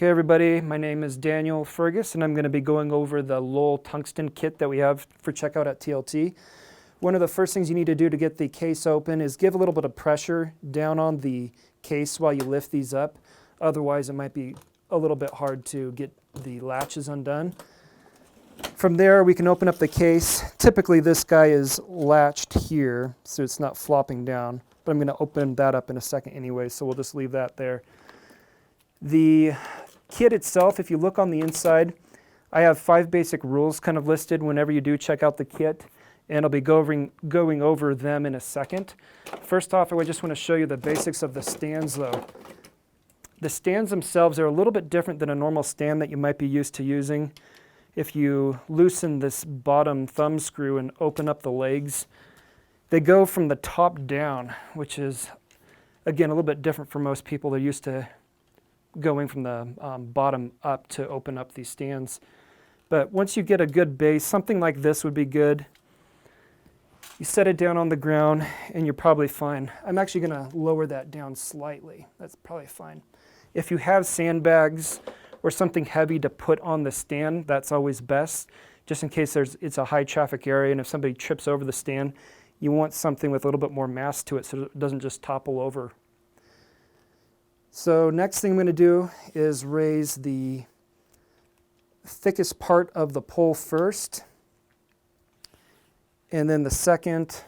Okay everybody, my name is Daniel Fergus and I'm going to be going over the Lowel Tungsten Kit that we have for checkout at TLT. One of the first things you need to do to get the case open is give a little bit of pressure down on the case while you lift these up. Otherwise it might be a little bit hard to get the latches undone. From there we can open up the case. Typically this guy is latched here so it's not flopping down, but I'm going to open that up in a second anyway, so we'll just leave that there. The kit itself, if you look on the inside, I have 5 basic rules kind of listed whenever you do check out the kit, and I'll be going over them in a second. First off, I just want to show you the basics of the stands though. The stands themselves are a little bit different than a normal stand that you might be used to using. If you loosen this bottom thumb screw and open up the legs, they go from the top down, which is, again, a little bit different for most people. They're used to going from the bottom up to open up these stands. But once you get a good base, something like this would be good. You set it down on the ground and you're probably fine. I'm actually going to lower that down slightly. That's probably fine. If you have sandbags or something heavy to put on the stand, that's always best, just in case it's a high traffic area and if somebody trips over the stand, you want something with a little bit more mass to it so it doesn't just topple over. So next thing I'm going to do is raise the thickest part of the pole first, and then the second,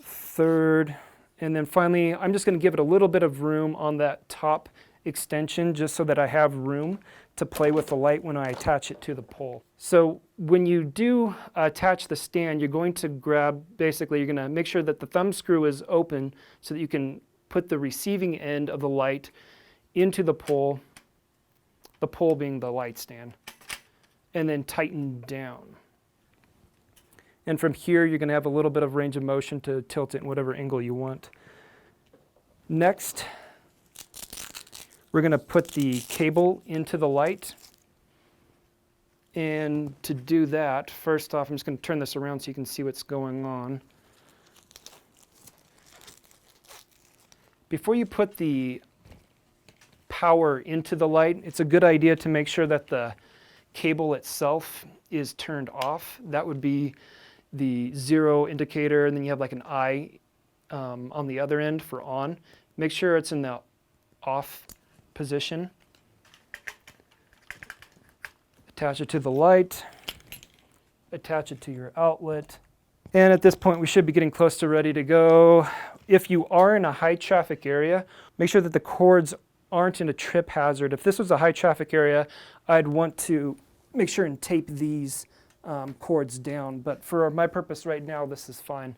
third, and then finally I'm just going to give it a little bit of room on that top extension just so that I have room to play with the light when I attach it to the pole. So when you do attach the stand, you're going to you're going to make sure that the thumb screw is open so that you can put the receiving end of the light into the pole being the light stand, and then tighten down. And from here you're going to have a little bit of range of motion to tilt it in whatever angle you want. Next, we're going to put the cable into the light. And to do that, first off, I'm just going to turn this around so you can see what's going on. Before you put the power into the light, it's a good idea to make sure that the cable itself is turned off. That would be the 0 indicator, and then you have like an I on the other end for on. Make sure it's in the off position. Attach it to the light, attach it to your outlet, and at this point we should be getting close to ready to go. If you are in a high traffic area, make sure that the cords aren't in a trip hazard. If this was a high traffic area, I'd want to make sure and tape these cords down, but for my purpose right now, this is fine.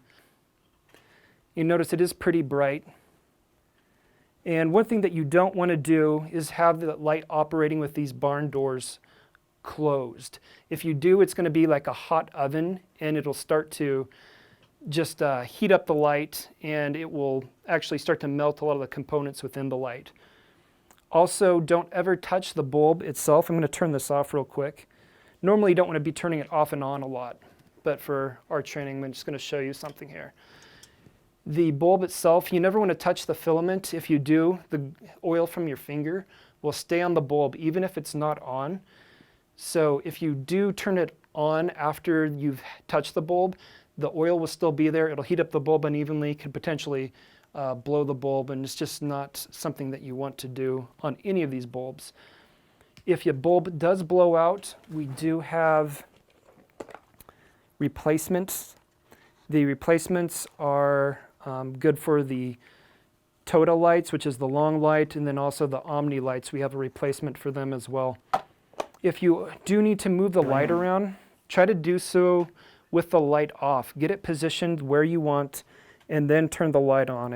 You notice it is pretty bright. And one thing that you don't want to do is have the light operating with these barn doors closed. If you do, it's going to be like a hot oven and it'll start to just heat up the light, and it will actually start to melt a lot of the components within the light. Also, don't ever touch the bulb itself. I'm going to turn this off real quick. Normally you don't want to be turning it off and on a lot, but for our training I'm just going to show you something here. The bulb itself, you never want to touch the filament. If you do, the oil from your finger will stay on the bulb even if it's not on. So if you do turn it on after you've touched the bulb, the oil will still be there. It'll heat up the bulb unevenly, could potentially blow the bulb, and it's just not something that you want to do on any of these bulbs. If your bulb does blow out, we do have replacements. The replacements are good for the total lights, which is the long light, and then also the Omni Lights. We have a replacement for them as well. If you do need to move the light around, try to do so with the light off. Get it positioned where you want and then turn the light on.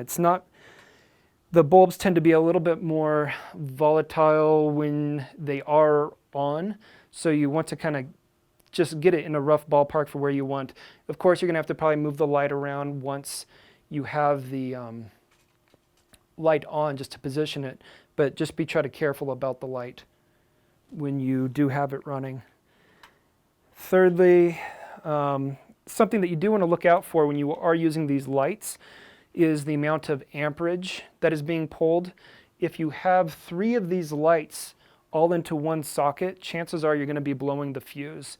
The bulbs tend to be a little bit more volatile when they are on, so you want to kind of just get it in a rough ballpark for where you want. Of course, you're going to have to probably move the light around once you have the light on just to position it, but just try to be careful about the light when you do have it running. Thirdly, something that you do want to look out for when you are using these lights is the amount of amperage that is being pulled. if you have 3 of these lights all into one socket, chances are you're going to be blowing the fuse.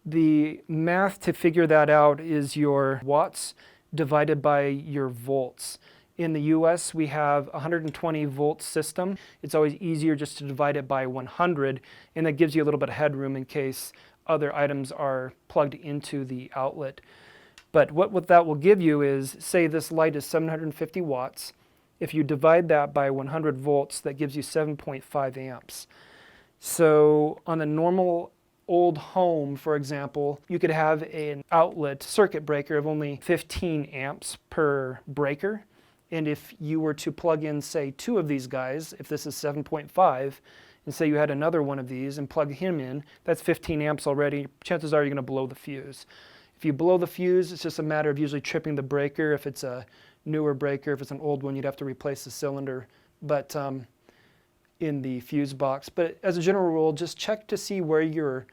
The math to figure that out is your watts divided by your volts. In the US, we have a 120 volt system. It's always easier just to divide it by 100, and that gives you a little bit of headroom in case other items are plugged into the outlet. But what that will give you is, say this light is 750 watts. If you divide that by 100 volts, that gives you 7.5 amps. So on a normal old home, for example, you could have an outlet circuit breaker of only 15 amps per breaker. And if you were to plug in, say, 2 of these guys, if this is 7.5, and say you had another one of these and plug him in, that's 15 amps already. Chances are you're going to blow the fuse. If you blow the fuse, it's just a matter of usually tripping the breaker. If it's a newer breaker, if it's an old one, you'd have to replace the cylinder but in the fuse box. But as a general rule, just check to see where your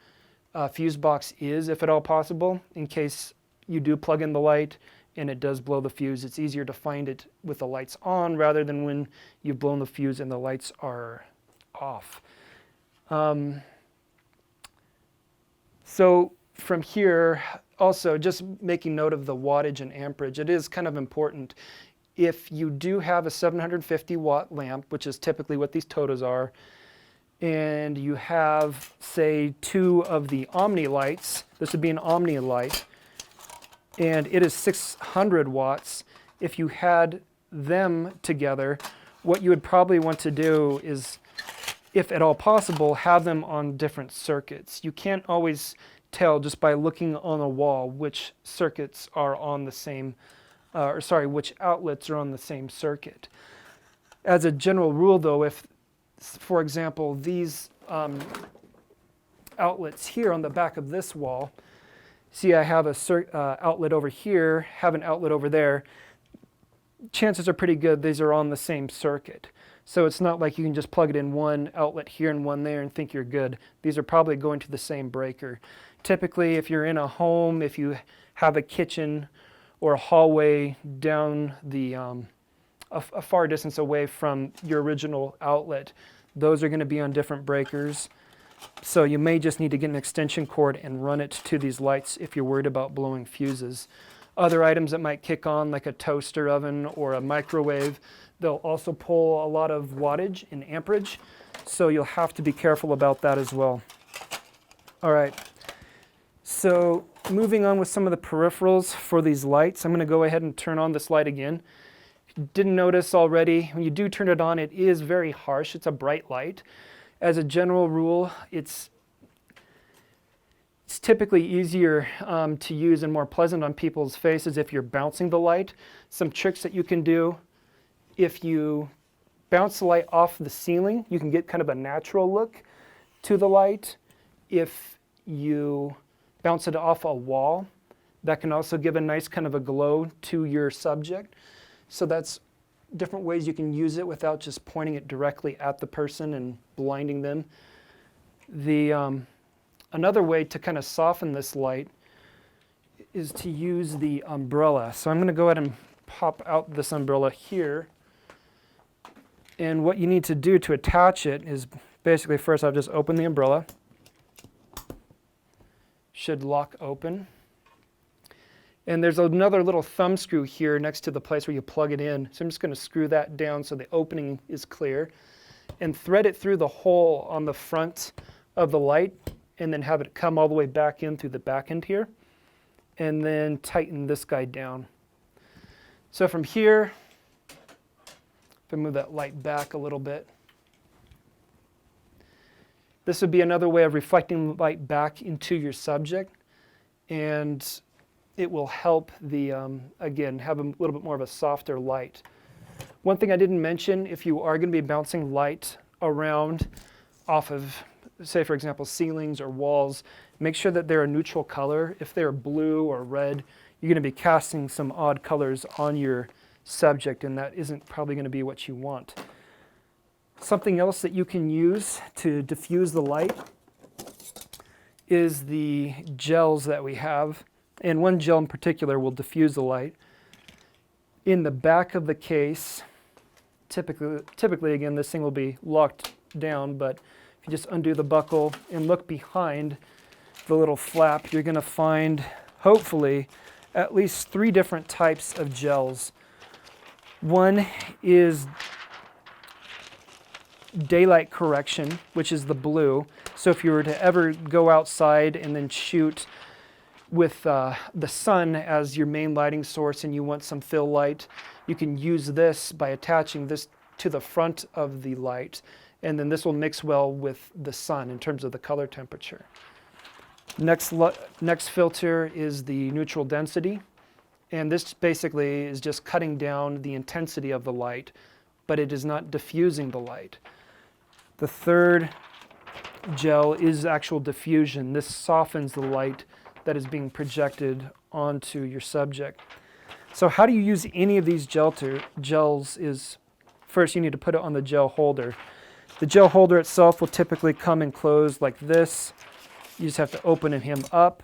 fuse box is, if at all possible, in case you do plug in the light and it does blow the fuse. It's easier to find it with the lights on rather than when you've blown the fuse and the lights are off. So from here, also just making note of the wattage and amperage. It is kind of important. If you do have a 750 watt lamp, which is typically what these Totos are, and you have, say, 2 of the Omni Lights, this would be an Omni Light, and it is 600 watts. If you had them together, what you would probably want to do is, if at all possible, have them on different circuits. You can't always tell just by looking on a wall which circuits are on the same, which outlets are on the same circuit. As a general rule though, if, for example, these outlets here on the back of this wall, see I have a outlet over here, have an outlet over there, chances are pretty good these are on the same circuit. So it's not like you can just plug it in one outlet here and one there and think you're good. These are probably going to the same breaker. Typically, if you're in a home, if you have a kitchen or a hallway down the a far distance away from your original outlet, those are going to be on different breakers. So you may just need to get an extension cord and run it to these lights if you're worried about blowing fuses. Other items that might kick on, like a toaster oven or a microwave, they'll also pull a lot of wattage and amperage, so you'll have to be careful about that as well. All right, so moving on with some of the peripherals for these lights, I'm going to go ahead and turn on this light again. If you didn't notice already, when you do turn it on, it is very harsh. It's a bright light. As a general rule, it's typically easier to use and more pleasant on people's faces if you're bouncing the light. Some tricks that you can do: if you bounce the light off the ceiling, you can get kind of a natural look to the light. If you bounce it off a wall, that can also give a nice kind of a glow to your subject. So that's different ways you can use it without just pointing it directly at the person and blinding them. Another way to kind of soften this light is to use the umbrella. So I'm going to go ahead and pop out this umbrella here. And what you need to do to attach it is basically, first I'll just open the umbrella. Should lock open. And there's another little thumb screw here next to the place where you plug it in. So I'm just going to screw that down so the opening is clear, and thread it through the hole on the front of the light, and then have it come all the way back in through the back end here, and then tighten this guy down. So from here, if I move that light back a little bit, this would be another way of reflecting light back into your subject, and it will help again, have a little bit more of a softer light. One thing I didn't mention, if you are going to be bouncing light around off of, say for example, ceilings or walls, make sure that they're a neutral color. If they're blue or red, you're going to be casting some odd colors on your subject, and that isn't probably going to be what you want. Something else that you can use to diffuse the light is the gels that we have. And one gel in particular will diffuse the light. In the back of the case, typically again, this thing will be locked down, but if you just undo the buckle and look behind the little flap, you're going to find, hopefully, at least 3 different types of gels. One is daylight correction, which is the blue. So if you were to ever go outside and then shoot with the sun as your main lighting source and you want some fill light, you can use this by attaching this to the front of the light, and then this will mix well with the sun in terms of the color temperature. Next filter is the neutral density, and this basically is just cutting down the intensity of the light, but it is not diffusing the light. The third gel is actual diffusion. This softens the light that is being projected onto your subject. So how do you use any of these gels is, first you need to put it on the gel holder. The gel holder itself will typically come enclosed like this. You just have to open him up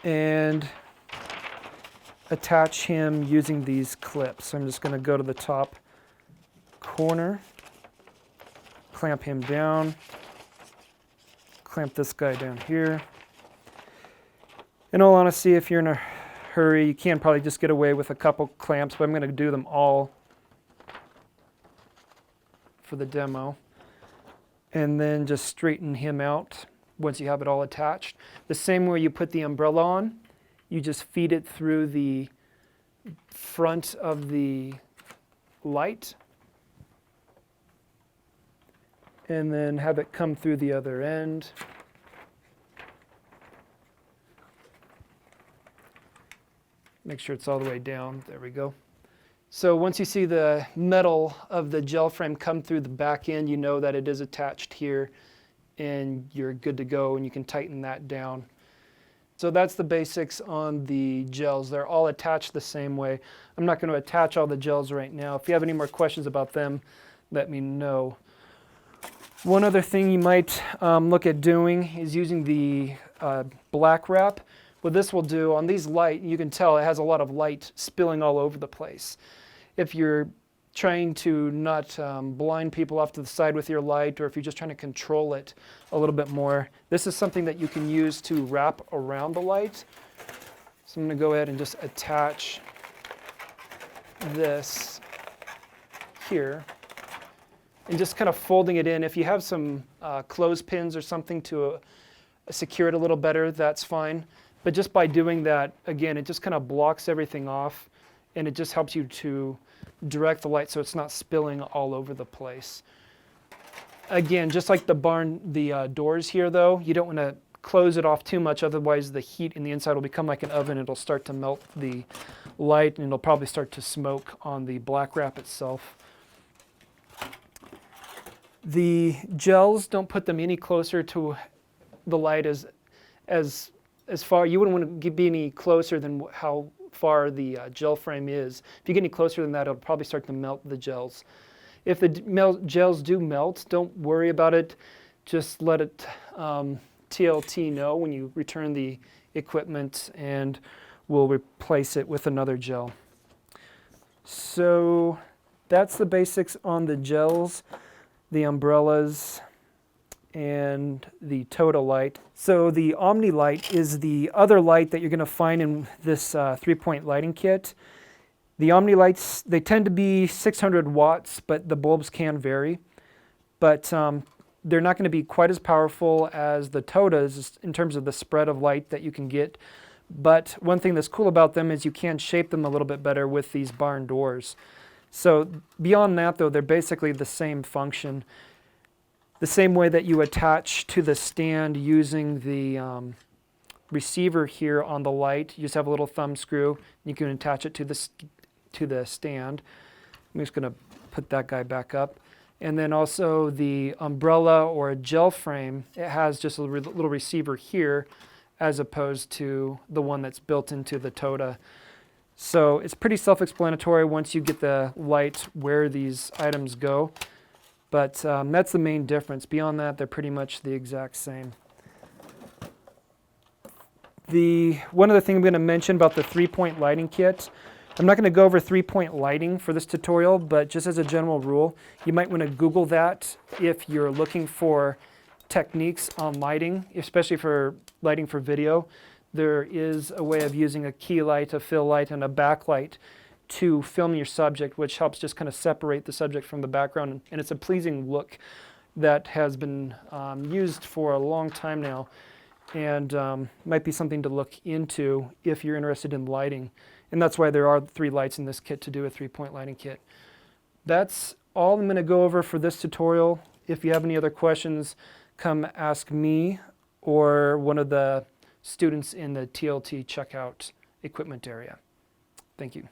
and attach him using these clips. So I'm just going to go to the top corner, clamp him down, clamp this guy down here. In all honesty, if you're in a hurry, you can probably just get away with a couple clamps, but I'm going to do them all for the demo. And then just straighten him out once you have it all attached. The same way you put the umbrella on, you just feed it through the front of the light and then have it come through the other end. Make sure it's all the way down. There we go. So once you see the metal of the gel frame come through the back end, you know that it is attached here and you're good to go, and you can tighten that down. So that's the basics on the gels. They're all attached the same way. I'm not going to attach all the gels right now. If you have any more questions about them, let me know. One other thing you might look at doing is using the black wrap. What this will do on these light, you can tell it has a lot of light spilling all over the place. If you're trying to not blind people off to the side with your light, or if you're just trying to control it a little bit more, this is something that you can use to wrap around the light. So I'm going to go ahead and just attach this here and just kind of folding it in. If you have some clothespins or something to secure it a little better, that's fine. But just by doing that, again, it just kind of blocks everything off, and it just helps you to direct the light so it's not spilling all over the place. Again, just like the doors here though, you don't want to close it off too much, otherwise the heat in the inside will become like an oven. It'll start to melt the light, and it'll probably start to smoke on the black wrap itself. The gels, don't put them any closer to the light as far. You wouldn't want to be any closer than how far the gel frame is. If you get any closer than that, it'll probably start to melt the gels. If the gels do melt, don't worry about it. Just let it TLT know when you return the equipment, and we'll replace it with another gel. So that's the basics on the gels, the umbrellas, and the Toda light. So the Omni Light is the other light that you're going to find in this 3-point lighting kit. The Omni Lights, they tend to be 600 watts, but the bulbs can vary. But they're not going to be quite as powerful as the Todas in terms of the spread of light that you can get. But one thing that's cool about them is you can shape them a little bit better with these barn doors. So beyond that though, they're basically the same function. The same way that you attach to the stand using the receiver here on the light, you just have a little thumb screw. You can attach it to the stand. I'm just going to put that guy back up. And then also the umbrella or a gel frame, it has just a little receiver here as opposed to the one that's built into the Toda. So it's pretty self-explanatory once you get the light where these items go. But that's the main difference. Beyond that, they're pretty much the exact same. One other thing I'm going to mention about the 3-point lighting kit, I'm not going to go over 3-point lighting for this tutorial, but just as a general rule, you might want to Google that if you're looking for techniques on lighting, especially for lighting for video. There is a way of using a key light, a fill light, and a backlight to film your subject, which helps just kind of separate the subject from the background, and it's a pleasing look that has been used for a long time now, and might be something to look into if you're interested in lighting. And that's why there are 3 lights in this kit to do a 3-point lighting kit. That's all I'm going to go over for this tutorial. If you have any other questions, come ask me or one of the students in the TLT checkout equipment area. Thank you.